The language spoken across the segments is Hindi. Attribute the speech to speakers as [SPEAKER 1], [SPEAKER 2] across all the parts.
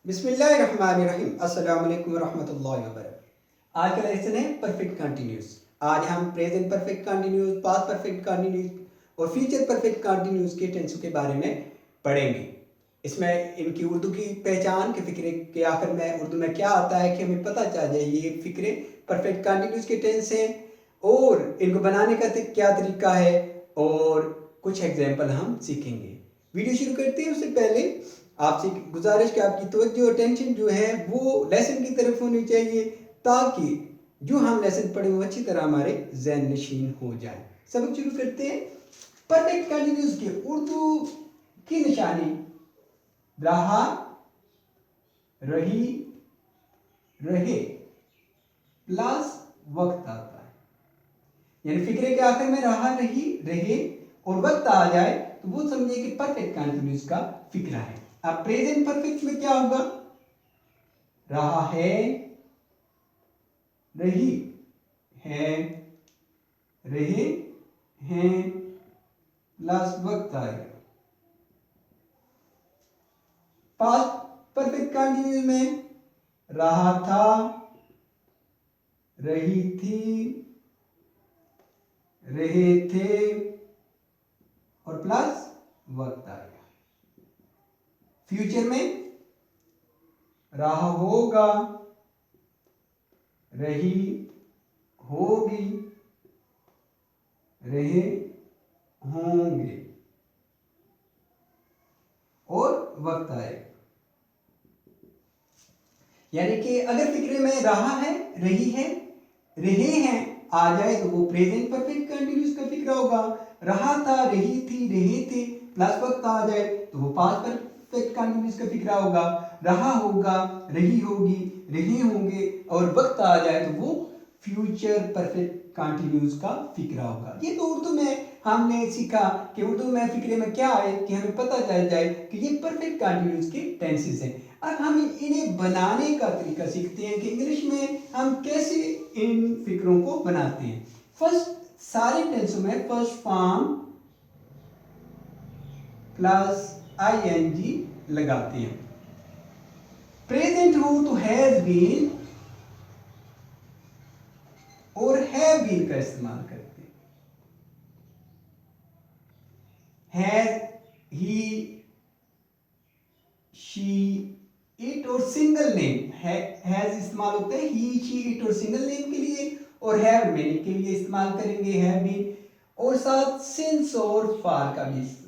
[SPEAKER 1] बिस्मिल्लाहिर्रहमानिर्रहीम। अस्सलाम वालेकुम रहमतुल्लाहि व बरकातहू। आज का लेसन है परफेक्ट कंटिन्यूस। आज हम present perfect continuous, past perfect continuous और फ्यूचर परफेक्ट कंटिन्यूस के टेंसों के बारे में पढ़ेंगे। इसमें इनकी उर्दू की पहचान के फिक्रे के आखिर में उर्दू में क्या आता है कि हमें पता चल जाए ये फिक्रे परफेक्ट कंटिन्यूस के टेंस हैं और इनको बनाने का क्या तरीका है और कुछ एग्जाम्पल हम सीखेंगे। वीडियो शुरू करते हैं उससे पहले आपसे गुजारिश कि आपकी तवज्जो अटेंशन जो है वो लेसन की तरफ होनी चाहिए ताकि जो हम लेसन पढ़े वो अच्छी तरह हमारे ज़हन नशीन हो जाए। सबक शुरू करते हैं। परफेक्ट कंटिन्यूस के उर्दू की निशानी रहा, रही, रहे प्लस वक्त आता है। यानी फिक्रे के आखिर में रहा, रही, रहे और वक्त आ जाए तो वो समझिए कि परफेक्ट कंटिन्यूस का फिक्रा है। अब प्रेजेंट परफेक्ट में क्या होगा? रहा है, रही है, रहे हैं प्लस वक्त आएगा। पास्ट परफेक्ट कंटिन्यूस में रहा था, रही थी, रहे थे और प्लस वक्त आएगा। फ्यूचर में रहा होगा, रही होगी, रहे होंगे और वक्त आएगा। यानी कि अगर फिक्रे में रहा है, रही है, रहे हैं आ जाए तो वो प्रेजेंट परफेक्ट कंटिन्यूस का फिक्रा होगा। रहा था, रही थी, रहे थे प्लस वक्त आ जाए तो वो पास्ट परफेक्ट कंटिन्यूस का फिक्रा होगा। रहा होगा, रही होगी, रहे होंगे और वक्त आ जाए तो वो फ्यूचर परफेक्ट कंटिन्यूस का फिक्रा होगा। ये तो उर्दू में हमने सीखा कि उर्दू में फिक्रे में क्या है कि हमें पता चल जाए कि ये परफेक्ट कंटिन्यूस के टेंसेस हैं। अब हम इन्हें बनाने का तरीका सीखते हैं कि इंग्लिश में हम कैसे इन फिक्रों को बनाते हैं। फर्स्ट सारे टेंसों में फर्स्ट फॉर्म प्लस आईएनजी लगाते हैं। प्रेजेंट हो तो हैज बीन और हैव बीन का इस्तेमाल करते हैं। हैज, ही, शी, इट और सिंगल नेम हैज इस्तेमाल होते हैं ही, शी, इट और सिंगल नेम के लिए और हैव मेनी के लिए इस्तेमाल करेंगे हैव बीन और साथ सिंस और फार का भी इस्तेमाल।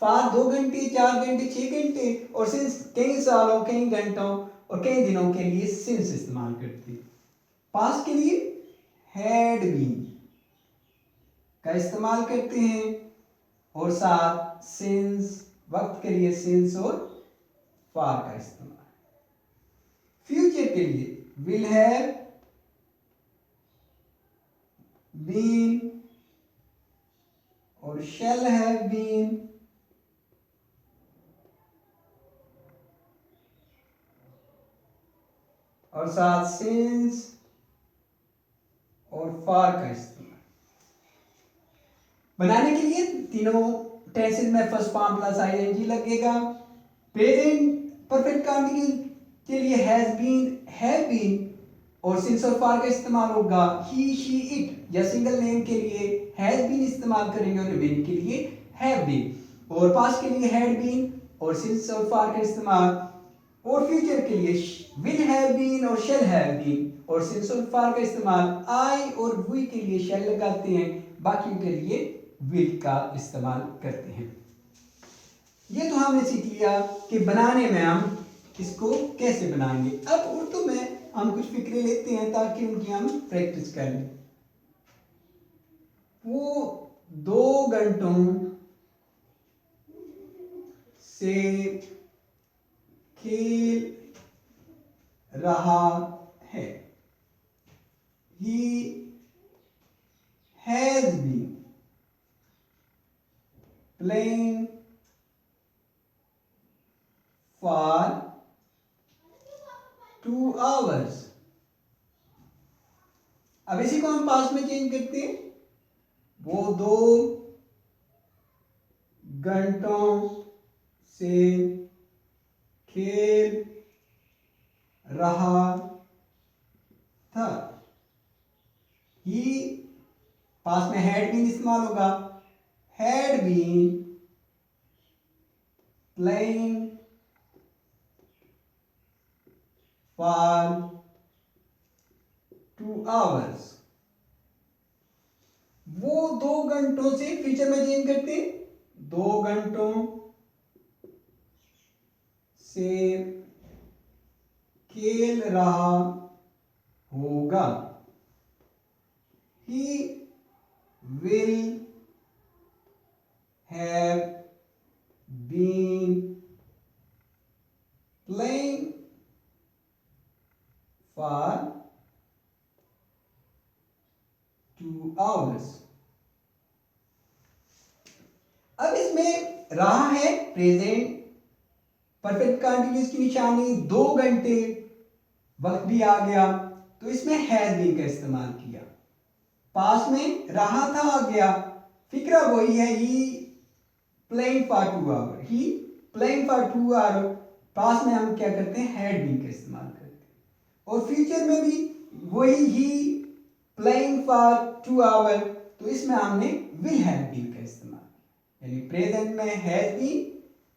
[SPEAKER 1] फार 2 घंटे, 4 घंटे, 6 घंटे और सिंस कई सालों, कई घंटों और कई दिनों के लिए सिंस इस्तेमाल करते हैं। पास्ट के लिए हैड बीन का इस्तेमाल करते हैं और साथ सिंस, वक्त के लिए सिंस और फार का इस्तेमाल। फ्यूचर के लिए विल हैव बीन और शैल हैव बीन और साथ सिंस और फार का इस्तेमाल। बनाने के लिए तीनों टेंसेस में फर्स्ट फॉर्म प्लस आईएनजी लगेगा। प्रेजेंट परफेक्ट कंटिन्यूस के लिए हैज बीन, हैव बीन और सिंस और फार का इस्तेमाल होगा। ही, शी, इट या सिंगल नेम के लिए हैज बीन इस्तेमाल करेंगे और बीन के लिए हैव बीन और पास्ट के लिए हैड बीन और सिंस और फार का इस्तेमाल और फ्यूचर के लिए विल हैव बीन और शैल हैव बीन और सिंस और फार का इस्तेमाल। आई और वी के लिए शैल लगाते हैं, बाकियों के लिए विल का इस्तेमाल करते हैं। ये तो हमने सीख लिया कि बनाने में हम इसको कैसे बनाएंगे। अब उर्दू में हम कुछ फिक्रे लेते हैं ताकि उनकी हम प्रैक्टिस कर लें। वो 2 घंटों से खेल रहा है। He has been playing for 2 hours. अब इसी को हम पास्ट में चेंज करते हैं। वो 2 घंटों से खेल रहा था। ही पास में हैड बीन इस्तेमाल होगा, had been playing for 2 hours। वो 2 घंटों से फ्यूचर में चेंज करते हैं, 2 घंटों से खेल रहा होगा। He will have been playing for 2 hours। अब इसमें रहा है प्रेजेंट परफेक्ट कंटिन्यूअस की निशानी, 2 घंटे वक्त भी आ गया, तो इसमें हैज बीन का इस्तेमाल किया। पास में रहा था आ गया, फिक्रा वही है, he playing for 2 hour, he playing for 2 hour. पास में हम क्या करते हैं, हैड बीन का इस्तेमाल करते हैं। और फ्यूचर में भी वही, ही प्लेइंग फॉर 2 आवर, तो इसमें हमने विल हैव बीन का इस्तेमाल, यानी प्रेजेंट में हैज बीन,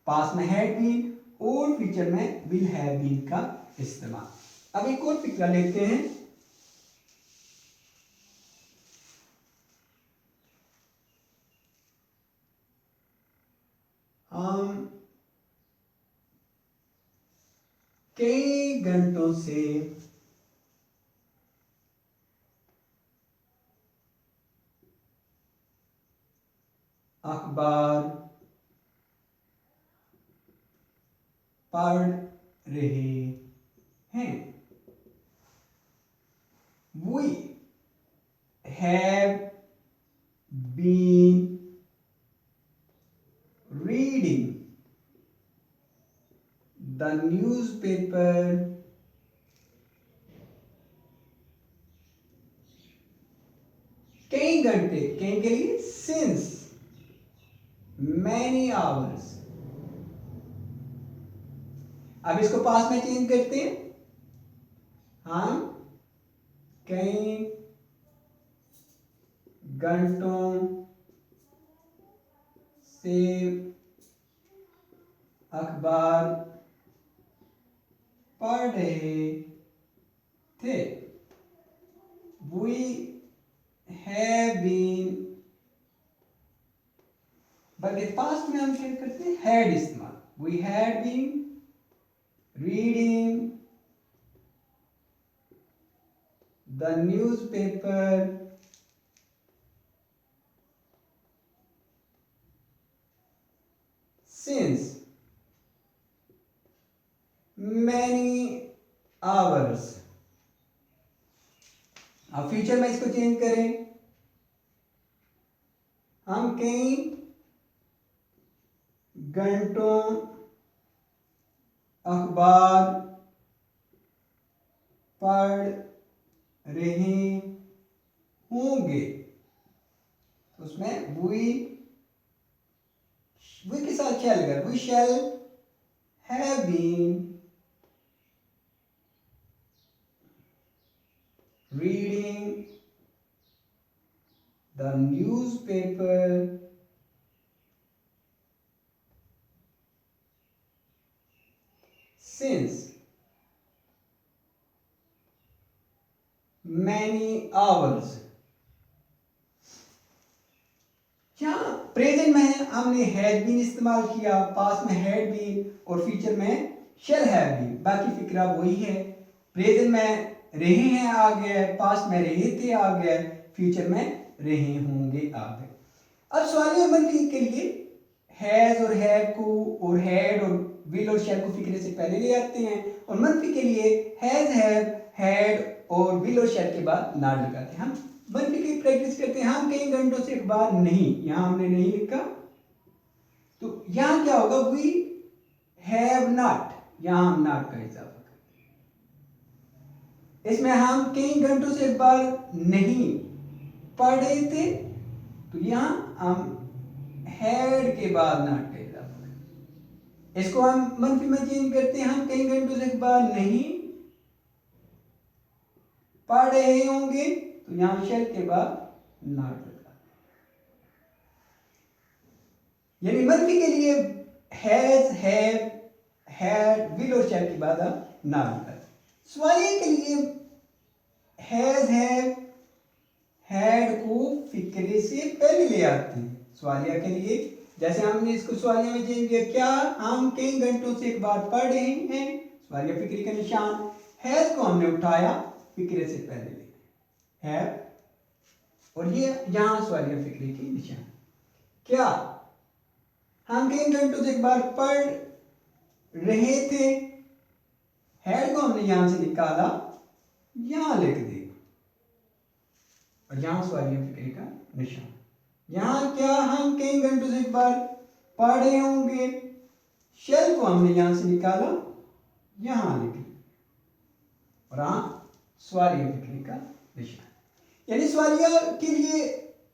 [SPEAKER 1] पास में हैड बीन और फ्यूचर में विल हैव बीन का इस्तेमाल। अब एक और फिक्रा लेते हैं। हम कई घंटों से अखबार पढ़ रहे हैं। We have been reading the newspaper कई घंटे, कई के लिए since many hours। अब इसको पास में चेंज करते हैं, हम कई घंटों से अखबार पढ़ रहे थे। We have been, बल्कि पास्ट में हम क्या करते हैं, हैड इस्तेमाल। We had been reading the newspaper since many hours। अब फ्यूचर में इसको चेंज करें, हम कई घंटों अखबार पढ़ रहे होंगे, उसमें we के साथ shall कर, we shall have been reading the newspaper since many hours। यहाँ प्रेजेंट में हमने हैड बीन इस्तेमाल किया, पास में हैड बीन और फ्यूचर में शैल हैव बीन। बाकी फिक्रा वही है, प्रेजेंट में रहे हैं आ गया, पास्ट में रहे थे आ गया, फ्यूचर में रहे होंगे आ गए। अब सवाली और मनफी के लिए हैज और हैव को और हैड और विल और शैल को फिक्रे से पहले ले आते हैं, और मनफी के लिए हैज, हैव, हैड और विल और शैल के बाद नॉट लगाते हैं। हम मनफी की प्रैक्टिस करते हैं। हम कई घंटों से अखबार नहीं, यहां हमने नहीं लिखा, तो यहां क्या होगा, वी हैव नॉट, यहां हम नॉट का इजाफा करते हैं। इसमें हम कई घंटों से अखबार नहीं पढ़ रहे थे, तो यहां हम हैड के बाद नॉट का इजाफा करते हैं। इसको हम मनफी में चेंज करते हैं, हम कई घंटों से अखबार नहीं पढ़ रहे होंगे तो यहां शेल के बाद नॉट लगा, यानी मनफी के लिए हैज, हैव, हैड, विल और शैल के बाद हम नॉट लगा। सवालिया के लिए हैज, हैव, हैड को फिक्रे से पहले ले आते हैं। सवालिया के लिए जैसे हमने इसको सवालिया में चेंज किया, क्या हम कई घंटों से एक बार पढ़ रहे हैं, सवालिया फिक्रे का निशान, हैज को हमने उठाया फिक्रे से पहले ले, हैव, और ये यहां सवालिया फिक्रे की निशान। क्या हम कई घंटों से एक बार पढ़ रहे थे, हैड को हमने यहां से निकाला, यहां लिख दिया और यहां सवालिया फिक्रे का निशान। यहां क्या हम कई घंटों से एक बार पढ़ रहे होंगे, शेल को हमने यहां से निकाला, यहां लिख दिया और यहां सवालिया फिक्रे का निशान। यानी सवालिया के लिए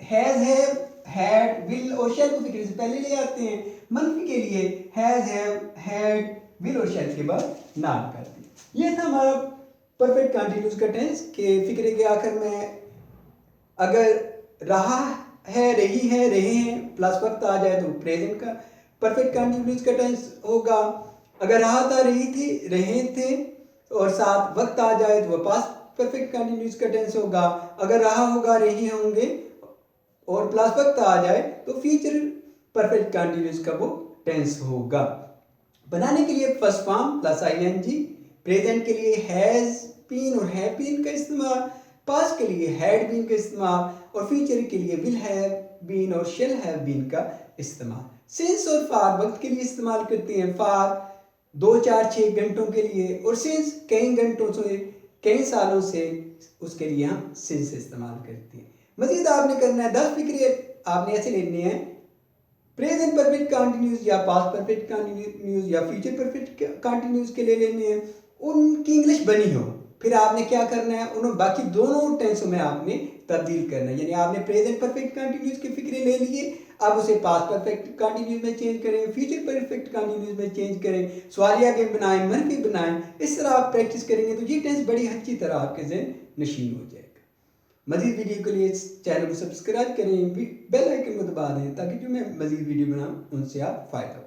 [SPEAKER 1] हैज, हैव, हैड, विल और शेल को फिक्रे से पहले ले आते हैं, मनफी के लिए हैज, हैव, हैड, विल और शेल के बाद नॉट करते हैं। ये था हमारा परफेक्ट कंटीन्यूअस का टेंस के फिक्रे के आखिर में अगर रहा है, रही है, रहे हैं प्लस वक्त आ जाए तो प्रेजेंट का परफेक्ट कंटीन्यूअस का टेंस होगा। अगर रहा था, रही थी, रहे थे और साथ वक्त आ जाए तो वह पास्ट परफेक्ट कंटीन्यूअस का टेंस होगा। अगर रहा होगा, रहे होंगे और प्लस वक्त आ जाए तो फ्यूचर परफेक्ट कंटीन्यूअस का वो टेंस होगा। बनाने के लिए first form plus ING, present के लिए हैज बीन और हैव बीन का इस्तेमाल, पास्ट के लिए हैड बीन का इस्तेमाल और फ्यूचर के लिए विल हैव बीन और शेल हैव बीन का इस्तेमाल। सिंस और फार वक्त के लिए इस्तेमाल करते हैं, फार 2, 4, 6 घंटों के लिए और सिंस कई घंटों से, कई सालों से, उसके लिए हम सिंस इस्तेमाल करते हैं। मजीद आपने करना है 10 फिक्रे आपने ऐसे लेने हैं, प्रेजेंट परफेक्ट कंटिन्यूअस या पास्ट परफेक्ट कंटिन्यूअस या फ्यूचर परफेक्ट कंटिन्यूअस के लिए लेने हैं, उनकी इंग्लिश बनी हो, फिर आपने क्या करना है, उन्होंने बाकी दोनों टेंसों में आपने तब्दील करना है। यानी आपने प्रेजेंट परफेक्ट कंटिन्यूअस के फिक्रे ले लिए, अब उसे पास्ट परफेक्ट कंटिन्यूअस में चेंज करें, फ्यूचर परफेक्ट कंटिन्यूअस में चेंज करें, सवालिया के बनाएं, मनफी बनाएं। इस तरह आप प्रैक्टिस करेंगे तो ये टेंस बड़ी अच्छी तरह आपके ज़हन नशीन हो जाएगा। मजीद वीडियो के लिए इस चैनल को सब्सक्राइब करें, बेल आइकन को दबा दें ताकि जो मैं मजीद वीडियो बनाऊँ उनसे आप फ़ायदा